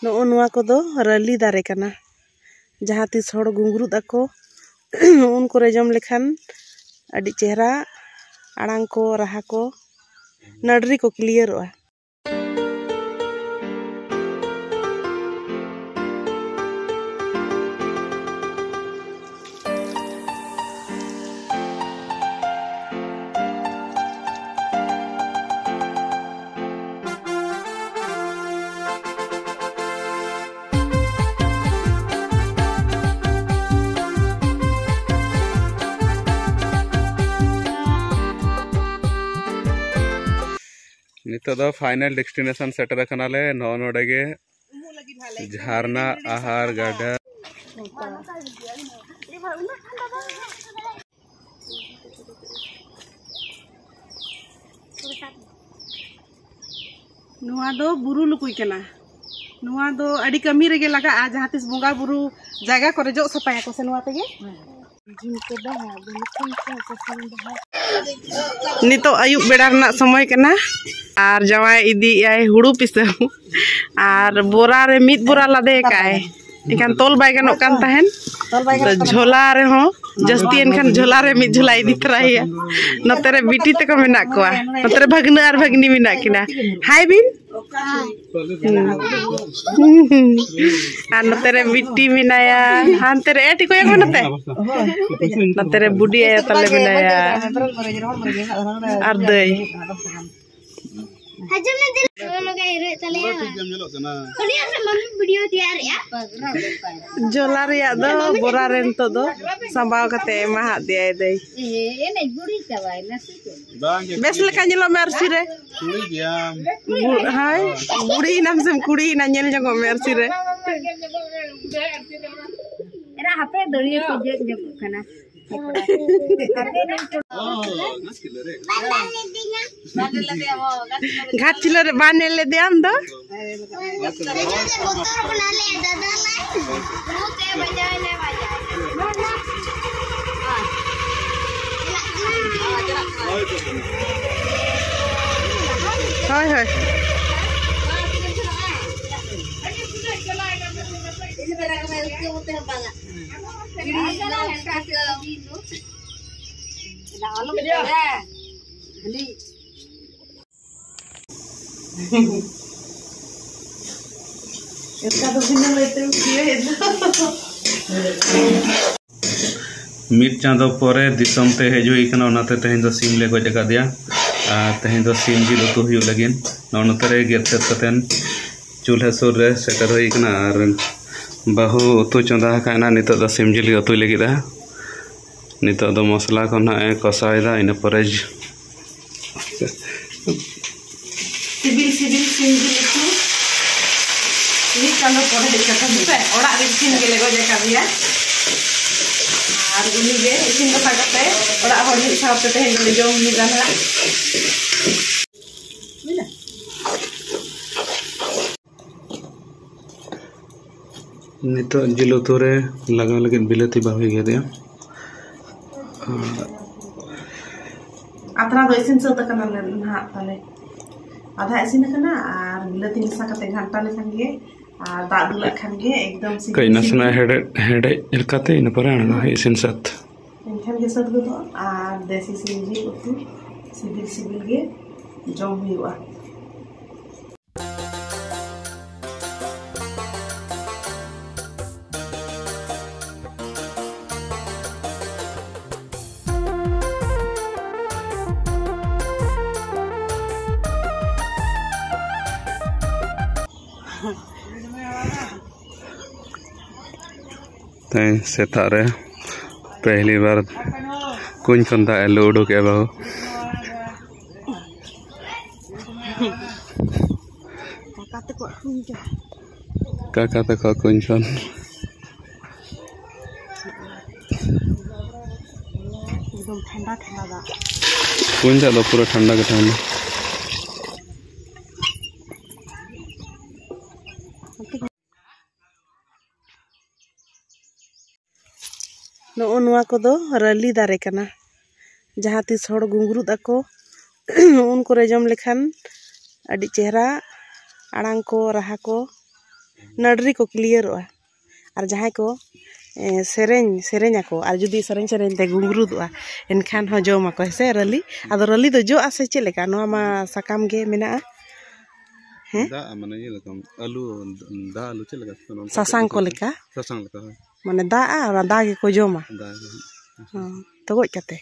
ᱱᱚᱜᱼᱚ ᱱᱚᱣᱟ ᱠᱚᱫᱚ ᱨᱟᱹᱞᱤ ᱫᱟᱨᱮ ᱠᱟᱱᱟ ᱡᱟᱦᱟᱸ ᱛᱤᱥ ᱦᱚᱲ ᱜᱩᱝᱜᱽᱨᱩᱫ ᱟᱠᱚ ᱩᱱ ᱠᱚᱨᱮ ᱡᱚᱢ ᱞᱮᱠᱷᱟᱱ ᱟᱹᱰᱤ ᱪᱮᱦᱨᱟ ᱟᱲᱟᱝ ko raha ko nadri ko clear-ᱚᱜᱼᱟ। नितो दो फाइनल डेस्टिनेशन सेटर कनाले नोडे गे झरना आहार गार्डन नुआ दो बुरु लुकुई कना नुआ दो अड़ी कमी रेगे लगा आ जहाँ तिस बोंगा बुरु जायगा करे जो सपाया को से नुआ तेगे नितो आयुब बेड़ा रना समय कना आर जवाय इदी आय हुड़ू पिसा आर बोरा रे मित बोरा लादे काय इखान तोल बाय गनो कान तहन तो झोला रे हो जस्ती एनखान झोला रे मित झोला इदी तराया नतरे बिटी तक मेना कोआ नतरे भगना आर भगनी मेना किना हाय बिन आर नतरे बिटी मेनाया हानतरे एटी को एगो नतरे बुडी आया तले मेनाया आर दई जोला रे दो बोरा रे तो दो संभाव कते महा दिया दे बेस लेका नेलो मेरसी रे हाय बुड़ी नाम से कुड़ी ना नेल जगो मेरसी रे एरा हापे दरिया को जे जगो कना घाट चिलो रे बाने ले दे हम दो हाय हाय मिट चाँदो परे दिसम ते हेजुई कना ओनाते तेहें दो सिम ले गज कादिया तेहें दो सिम जिल उतु हुई लगिन नोनतरे गेट सेट कतेन चूल्हा सुर रे सेटर हुई कना आर बहु उतु चंदा काना नितो दो सिम जिल उतु लगिदा नितो दो मसला को ना कसायदा इन परे सिबिल सिबिल सिम जिल को ini kalau pore dikata bisa orang risin gele go jaka dia ar uni ge isin ko sagate orang hor ni sabte te hen jom ni dana mina नितो जिलो तोरे लगा लगे बिलती बावे गे दे अतरा दो इसिन सत कना ले ना ताले आधा इसिन कना आर बिलती मिसा कते घंटा लेखन गे आर दाद लखन गे एकदम से कई नसना हेडे इलकाते इन पर आना इसिन सत इनखान गे सत गो आर देसी सिंजी उतु सिबिल सिबिल गे जम हुआ सेतारे पहली बार कुछ कंदा एलो उडो के बाहु काका तक कुछ सन एकदम ठंडा ठंडा दा कुछ दा पूरा ठंडा के ठंडा ᱱᱚᱜᱼᱚ ᱱᱚᱣᱟ ᱠᱚᱫᱚ ᱨᱟᱹᱞᱤ ᱫᱟᱨᱮ ᱠᱟᱱᱟ जहाँ तीस हड़ गुंगरुद आको उन करे जम लेखान अड़ी चेहरा आड़ांग को रहा को नडरी को क्लियरवा और जहाँ को सेरेंग सेरेंग आको और जुदी सेरेंग सेरेंग ते गुंगरुदवा एनखान हो जम आको से रली आदो रली दो जो आसे चे लेका नोआ मा साकाम गे मेना हैं दा माने ये लकम आलू दा आलू चे लगा सासांग को लेका सासांग लगा माने दा और दा गे को जमा दा तो गोज कते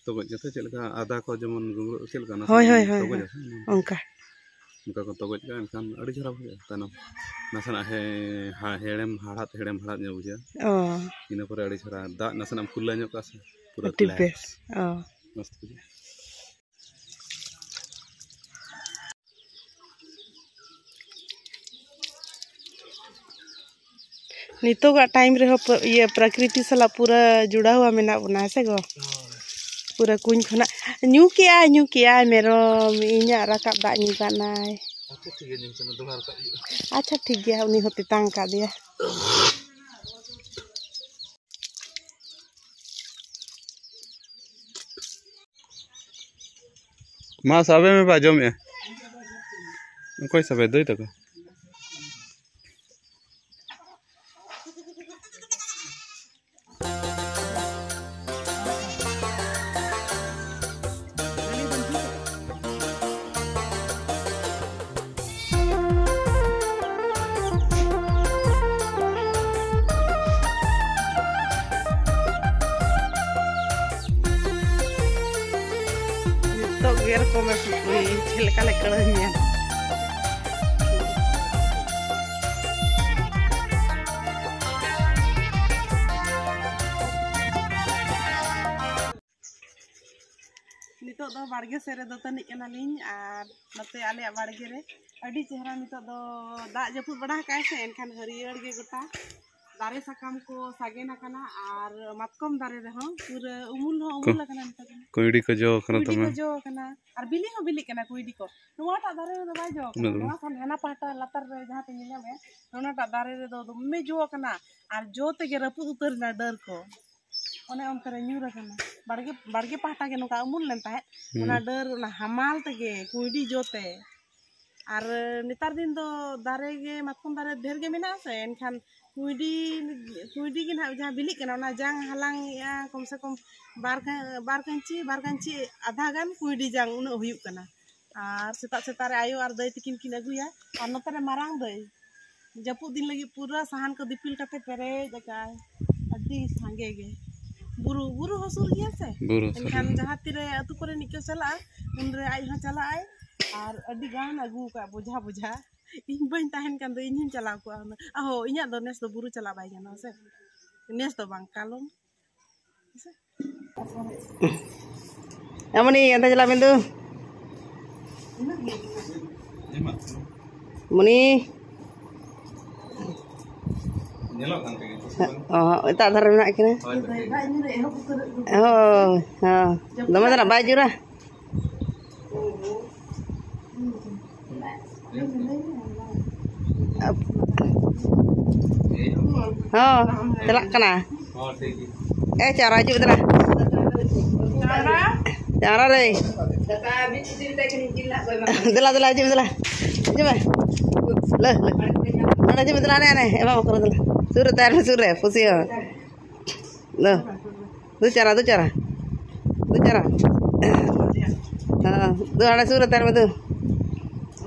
तो गोज कते चे लगा आदा को जमन गुंगरुद चे लगा ना होय होय होय उनका उनका को तो गोज का एनखान अड़ी जरा हो तनो नसना है हेड़ेम हाड़ात ने बुझा इन पर अड़ी जरा दा नसना फुल्ला ᱧᱚᱜ का से पूरा टिपेस मस्त बुझा नितोगा टाइम रे हो ये प्रकृति सला पूरा जुड़ा हुआ मेना बना से गो पूरा कुछ खना न्यू किया मेरो इन्या रकाब दा न्यू कानाय अच्छा ठीक गया उनी होते तांग का दिया मा साबे में बाजो में कोई सबे दई तक तो गेर को मैं छिलका लेकर नितो दो बाड़गे सेरे दो तनिक कना लिंग और नते आले बाड़गे रे अड़ी चेहरा नितो दो दाग जपुद बड़ा काय से एनखान हरियर गे गोटा दारे साकाम को सागेना कना और मातकम दारे रे हो पूरा उमुल कना नितो कोइडी को जो कना तमे जो कना और बिली कना कोइडी को नोटा दारे रे बाय जो नोआ खान हेना पाटा लतर रे जहां पे निया में नोटा दारे रे दो दमे जो कना और जो ते गे रपु उतर ना डर को ओने ओनकरे न्यूर कना बाड़गे पाटा के नोका उमुल लेन ताहे ओना डर ओना हमाल तगे कुइडी जोते और नेतार दिन दो दारे गे मातकम दारे ढेर गे मेना से एनखान कुइडी के ना जहां बिली कना ओना जांग हलांग या कम से कम बार कंची आधा गान कुइडी जांग उन हुयु कना और सेता रे आयो और दई तिकिन किन अगुया और नतरे मारांग दई जपु दिन लगी पूरा साहन को दिपिल कते पेरे जकाय अड्डी सांगे गे बुरु हसुर गया से एनखान जहां तिरे अतु करे निके चला उन रे आई हा चला आय और अड्डी गान अगु का बुझा इन बन ताहन कान दो इन चला को अहो इnya दो नेस दो बुरु चला बाय जानो से नेस दो बांग कालों अमनी अंत चला बिंदु मुनी tak taruh nak kena. Oh, lama tak nak baju lah. Oh, telak kena. Cara aja betul lah. Cara deh. Betul aja betul lah. Coba. Lah. Mana aja betul aneh. Emang mau betul. Suruh taruh suruh, fusi ya. Loh, tu cara. Tu ada suruh taruh tu.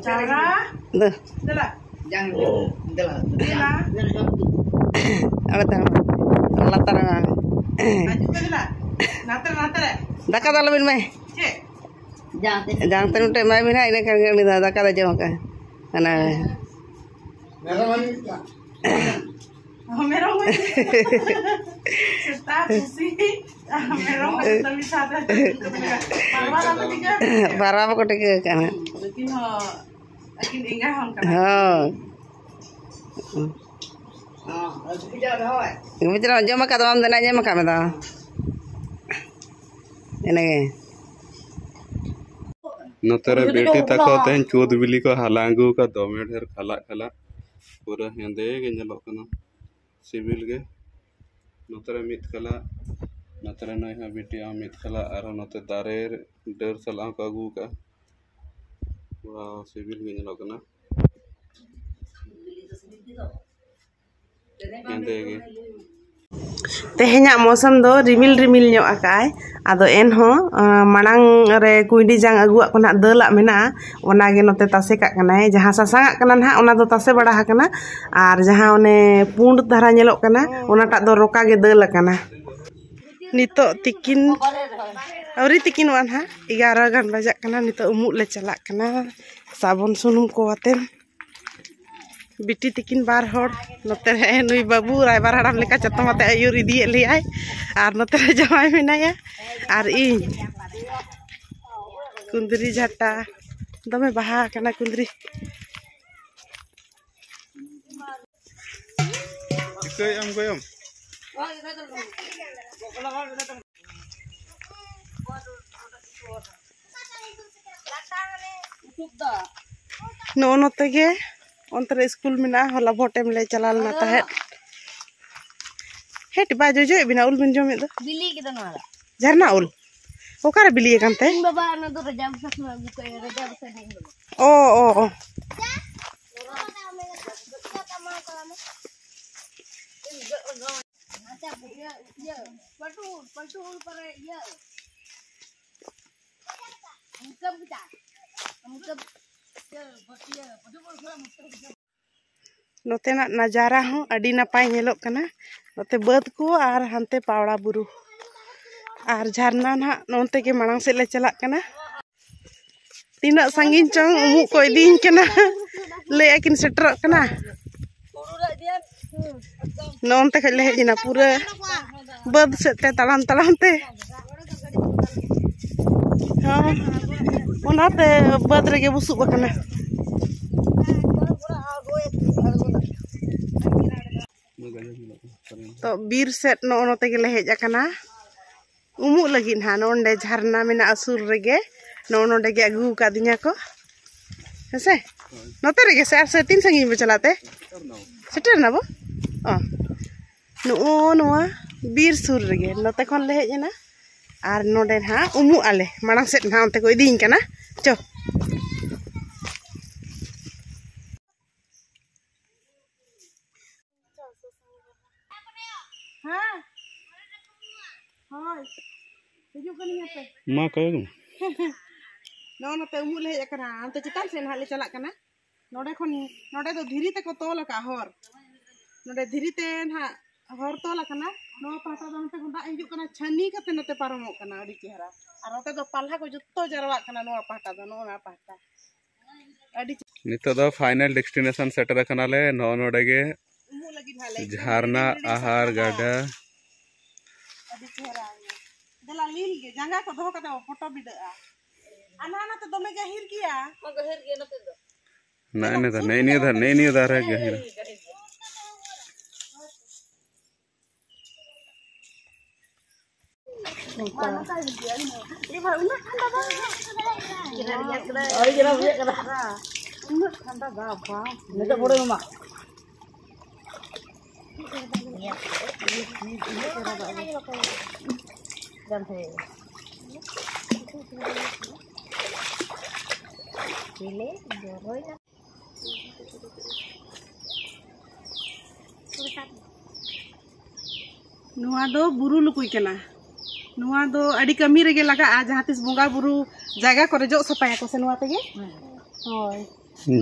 Cara? Loh. Jangan. Ada taruh. Latar. Natar. Daka dah lebih mai. Jangan taruh tu mai bina ini kan ni dah daka dah jauh kan. Mana? Merong parah apa kau tiga kan? Bicara jam makan tuh amdan aja makan betul. Ini. नतरे बेटी तको तेन चोद बिली को हलांगू का दोमे ढेर खला पूरा हेंदे गे civil गे नतरे मित कला नतरे नई हाँ बिटिया मित खला और नते दारे डर सला को अगू का वाह सिविल भी नलो कना तेहेना मौसम दो रिमिल रिमिल ᱧᱚᱜ आकाय आदो एनहो मांग रे कुंडी जांग अगुआ को ना दला मेना ओना गे नते तासे का कनाय जहां सासांगा कना ना ओना दो तासे बड़ा हकना और जहां ओने पुंड धारा नेलोक कना ओनाटा दो रोका गे दल कना नितो तिकिन औरी तिकिन वान हा 11 गान बजाक कना नितो उमुक ले चलाक कना साबुन सुनुम को आते बिटी तिकिन बार हर नते नुई बाबू रायबार हड़ाम लेका चतमाते आयुर इदिए लियाय और नते जमाई मेनाया और इन कुंदरी झाटा दमे बाहा कना कुंदरी गयम गयम नो नते गे अंतरे स्कूल में हला भोटे में ले चला लना तहे हेट बाजो जो बिना उल बिन जमे दो बिली के दनवा झरना उल ओकारे बिली कानते बाबा न दो रजा बस में बुके रजा बस नहीं ओ ओ ओ पटू पटू ऊपर ये हमकब जा हमकब नोते ना नजारा हो अडी नपाय नेलोक कना नोते बद को और हंते पावड़ा बुरु और झरना ना नोते के मांग से ले चला कना तीना संगीन चंग उमु को इदीन कना ले अकिन सेटर कना नोते खले हेजिना पूरा बद सेते तलाम तलाम ते हां ओनाते बद रेगे बुसुब कना तो बीर सेट नोते के ले हेज कना उमु लगिन हा नोंडे झरना मेना असुर रेगे नोंडे के अगु का दिया को हेसे नोते रेगे से तीन संगी में चलाते सेटर ना बो नो बीर सुर रेगे नोते खन ले हेज ना और नोंडे हा उमु आले मांग सेट ना ओते को इदीन कना चो हाँ हाय हिजू कनी हते मा कयो नोते उमु ले हेज कना अंते चितान से ना ले चला कना नोडे खन नोडे तो धीरी ते को तोल का हर नोडे धीरी ते ना हर तोल कना नो पाटा दो नते गुंडा हिजू कना छनी कते नते पारमो कना अडी चेहरा और ओते दो पाल्हा को जुत्तो जरवा कना नो पाटा दो नो ना पाटा अडी नितो दो फाइनल डेस्टिनेशन सेटर कना ले नो नोडे गे उमु लगी भाले झरना आहार गाडा अडी चेहरा दला लील गे जंगा को दो कते फोटो बिडा आना ना तो दमे गहिर किया गहिर के नते दो नहीं उधर है गहिर नुआ दो बुरु लुकुई कना नुआ दो अडी कमी रेगे लगा जहां तिस बोंगा बुरु जायगा करे जो सपाया को से नुआ तेगे होय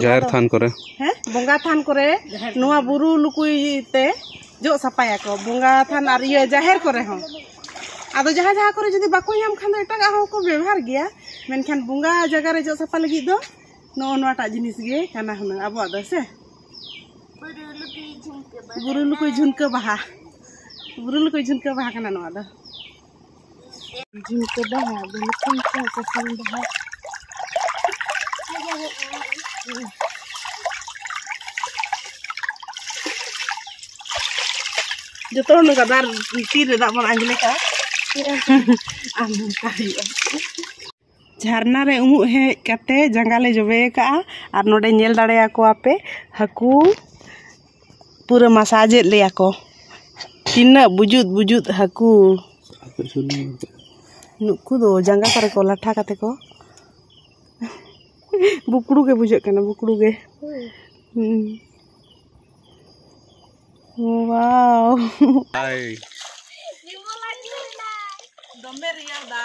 जाहिर थान करे हैं बोंगा थान करे नुआ बुरु लुकुई ते जो सपाया को बोंगा थान और ये जाहिर करे हो आदो जहां जहां करे जदी बाको याम खान एटा हो को व्यवहार गया मेनखान बोंगा जगह रे जो सपा लगी दो नो नोटा जिनिस गे काना हना अबो दो से बुरु लुकुई झुनका बाहा बुरुल को झुनका बाहा कना नवा दा झुनका बाहा बिलकुल का पसंद है जो तो न गदार तीर दा मन आंगले का आम का झरना रे उमु हे कते जंगाले जबे का और नोडे नेल दाड़ेया को आपे हकू पूरा मसाज ले को तीना बुजुद बुजुद हकू नुकु दो जंगा करे को लाठा काते को बुकड़ू के बुझे कना बुकड़ू के वाओ दमे रिया दा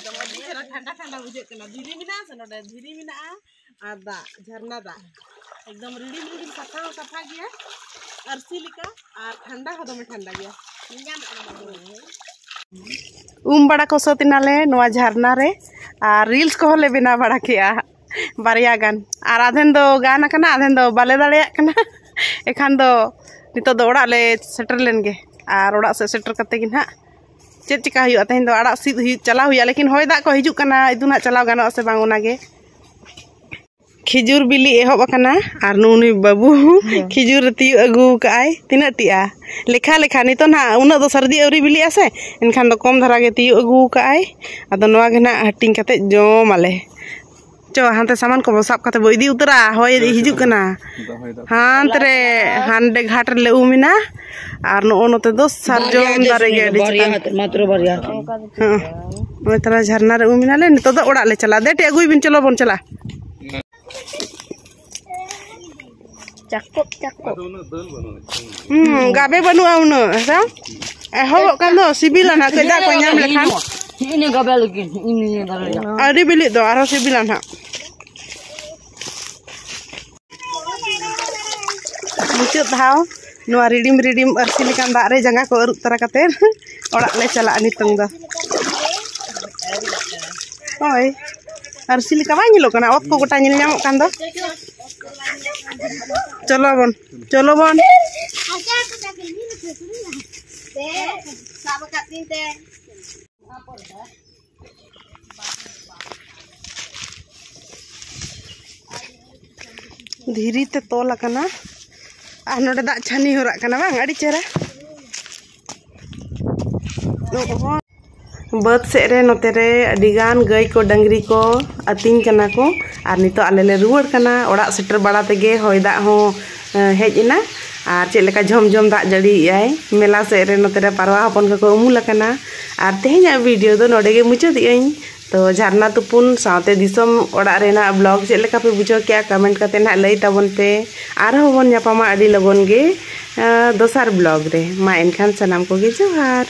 दमे दिरा ठंडा ठंडा बुझे कना धीरी मिना से नोडे धीरी मिना आ दा झरना दा एकदम रिडिम रिडिम सफा गया अरसी लिका और ठंडा हो दमे ठंडा गया बड़ा को सोतिनाले नोआ झरना रे और रील्स को ले बिना बड़ा किया बारिया गान और आधेन दो गान कना आधेन दो बाले दाड़िया कना एखान दो नितो दो ओड़ा ले सेटर लेनगे और ओड़ा से सेटर कते गिन हा चेक चिका हुआ तेहन दो आड़ा सीध चला हुआ लेकिन होय दा को हिजुक कना इदु ना चलाव गानो से बांग ओनागे खिजूर बिली एहब अकना और नुनी बाबू खिजूर तीउ अगू काय तिना टिया लेखा लेखा नितो ना उना दो सर्दी अवरी बिली आसे इनखान दो कम धरा गे तीउ अगू काय अदो नोआ गे ना हटिंग कते जोम आले चो हानते सामान को साब कते बो इदी उतरा होय हिजुक कना हानते रे हांडे घाट रे ले उमिना और नो नोते दो सरजोम दारे गे मात्र बारिया ओय तरा झरना रे उमिना ले नितो दो ओड़ा ले चला देटे अगुई बिन चलो बोन चला cakep gabe banu auno sa ho kan do sibilan ha ke da ko nyam lekhan ini gabe lagi ini ari bilik do aro sibilan ha mucut hau nuar ridim arsi lekan dak re janga ko aruk tara kate orak le chala nitong do oi arsi leka ba nyilo kana ot ko gota nyil nyamok kan do चलो बन धीरी ते तोल कना आ नोडे दा छानी होरा कना बांग अड़ी चेहरा बद से रे नोते रे अडिगान गई को डंगरी को अतिंग कना को और नितो आले ले रुवर कना ओड़ा सेटर बड़ा तेगे होय दा हो हेज इना और चेक लेका झमझम दा जड़ी आय मेला से रे नोते रे पारवा हपन को उमुल कना और तेहेना वीडियो दो नोडे गे मुचाद इं तो झरना तुपुन साथे दिसम ओड़ा रेना ब्लॉग चेक लेका पे बुझो क्या कमेंट करते ना लई ताबन पे आर होबन न्यापामा अडी लगन गे दोसार ब्लॉग रे मा एनखान सनाम को गे जोहार।